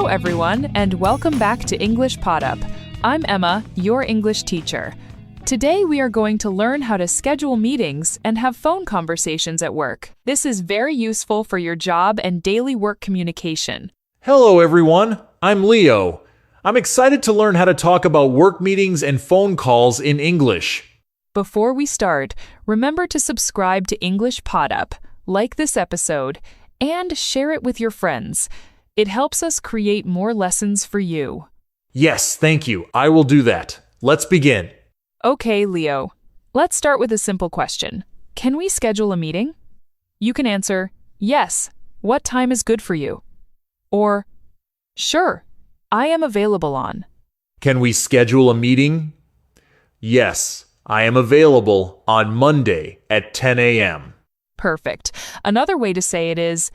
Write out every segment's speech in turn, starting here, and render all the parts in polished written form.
everyone, and welcome back to English Pod Up. I'm Emma, your English teacher. Today we are going to learn how to schedule meetings and have phone conversations at work. This is very useful for your job and daily work communication. Hello everyone, I'm Leo. I'm excited to learn how to talk about work meetings and phone calls in English. Before we start, remember to subscribe to English Pod Up, like this episode, and share it with your friends. It helps us create more lessons for you. Yes, thank you. I will do that. Let's begin. Okay, Leo. Let's start with a simple question. Can we schedule a meeting? You can answer, yes. What time is good for you? Or, sure, I am available on. Can we schedule a meeting? Yes, I am available on Monday at 10 a.m. Perfect. Another way to say it is,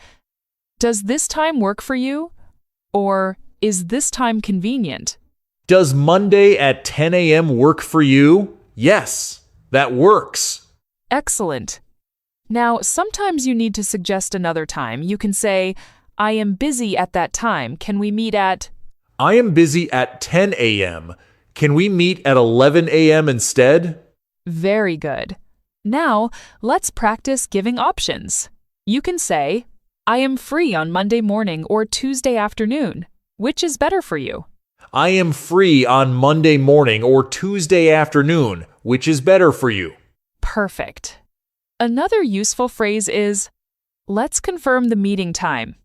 does this time work for you? Or is this time convenient? Does Monday at 10 a.m. work for you? Yes, that works. Excellent. Now, sometimes you need to suggest another time. You can say, I am busy at that time. Can we meet at? I am busy at 10 a.m. Can we meet at 11 a.m. instead? Very good. Now, let's practice giving options. You can say, I am free on Monday morning or Tuesday afternoon. Which is better for you? I am free on Monday morning or Tuesday afternoon. Which is better for you? Perfect. Another useful phrase is, let's confirm the meeting time.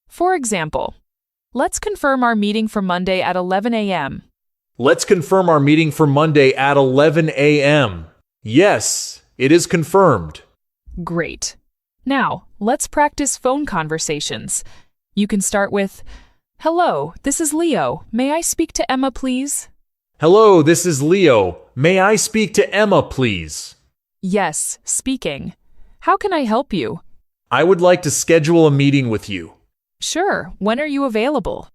For example, let's confirm our meeting for Monday at 11 a.m. Let's confirm our meeting for Monday at 11 a.m. Yes, it is confirmed. Great. Now, let's practice phone conversations. You can start with, hello, this is Leo. May I speak to Emma, please? Hello, this is Leo. May I speak to Emma, please? Yes, speaking. How can I help you? I would like to schedule a meeting with you. Sure. When are you available?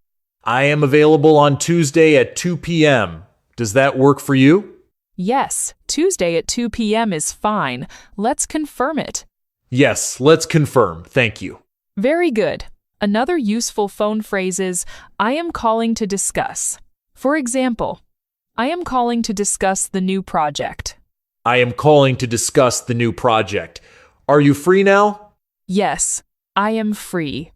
I am available on Tuesday at 2 p.m. Does that work for you? Yes, Tuesday at 2 p.m. is fine. Let's confirm it. Yes, let's confirm. Thank you. Very good. Another useful phone phrase is, I am calling to discuss. For example, I am calling to discuss the new project. I am calling to discuss the new project. Are you free now? Yes, I am free.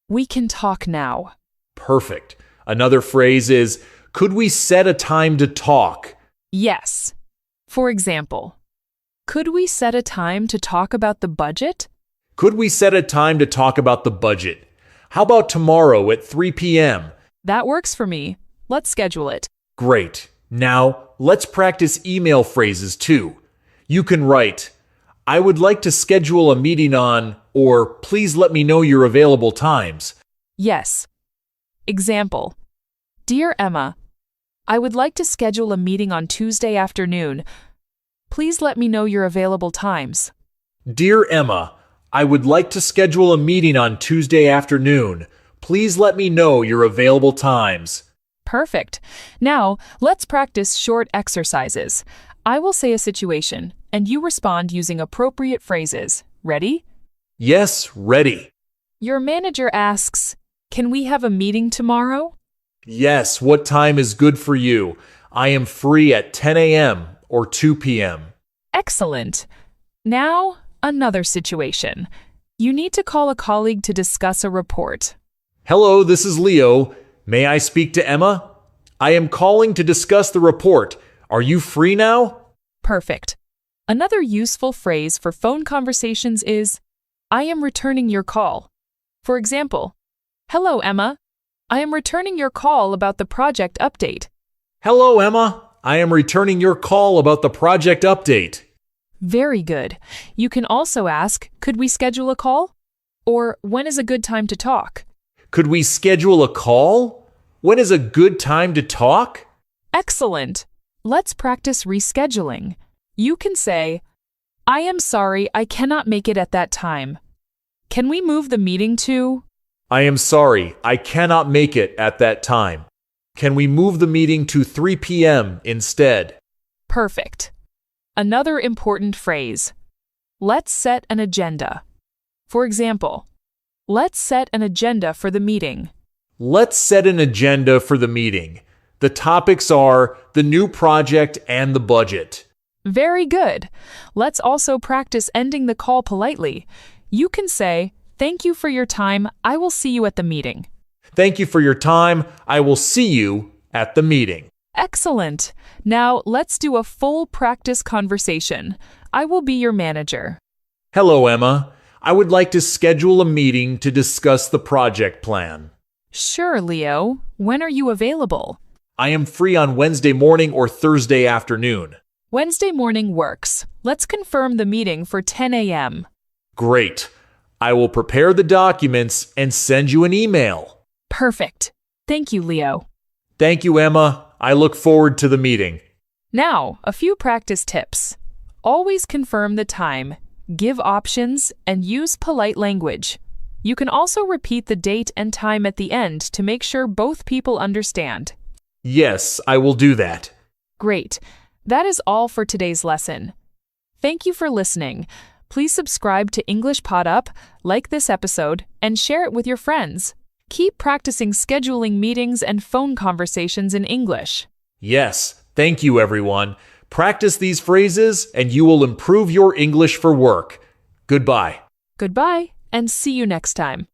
We can talk now. Perfect. Another phrase is, could we set a time to talk? Yes. For example, could we set a time to talk about the budget? Could we set a time to talk about the budget? How about tomorrow at 3 p.m.? That works for me. Let's schedule it. Great. Now, let's practice email phrases too. You can write, I would like to schedule a meeting on, or please let me know your available times. Yes. Example, Dear Emma, I would like to schedule a meeting on Tuesday afternoon. Please let me know your available times. Dear Emma, I would like to schedule a meeting on Tuesday afternoon. Please let me know your available times. Perfect. Now, let's practice short exercises. I will say a situation, and you respond using appropriate phrases. Ready? Yes, ready. Your manager asks, Can we have a meeting tomorrow? Yes, what time is good for you? I am free at 10 a.m. or 2 p.m. Excellent. Now, another situation. You need to call a colleague to discuss a report. Hello, this is Leo. May I speak to Emma? I am calling to discuss the report. Are you free now? Perfect. Another useful phrase for phone conversations is, I am returning your call. For example, Hello, Emma. I am returning your call about the project update. Hello, Emma. I am returning your call about the project update. Very good. You can also ask, could we schedule a call? Or when is a good time to talk? Could we schedule a call? When is a good time to talk? Excellent. Let's practice rescheduling. You can say, I am sorry, I cannot make it at that time. Can we move the meeting to? I am sorry, I cannot make it at that time. Can we move the meeting to 3 p.m. instead? Perfect. Another important phrase. Let's set an agenda. For example, let's set an agenda for the meeting. Let's set an agenda for the meeting. The topics are the new project and the budget. Very good. Let's also practice ending the call politely. You can say, "Thank you for your time. I will see you at the meeting." Thank you for your time. I will see you at the meeting. Excellent. Now let's do a full practice conversation. I will be your manager. Hello, Emma. I would like to schedule a meeting to discuss the project plan. Sure, Leo. When are you available? I am free on Wednesday morning or Thursday afternoon. Wednesday morning works. Let's confirm the meeting for 10 a.m. Great. I will prepare the documents and send you an email. Perfect. Thank you, Leo. Thank you, Emma. I look forward to the meeting. Now, a few practice tips. Always confirm the time, give options, and use polite language. You can also repeat the date and time at the end to make sure both people understand. Yes, I will do that. Great. That is all for today's lesson. Thank you for listening. Please subscribe to English Pod Up, like this episode, and share it with your friends. Keep practicing scheduling meetings and phone conversations in English. Yes, thank you, everyone. Practice these phrases and you will improve your English for work. Goodbye. Goodbye, and see you next time.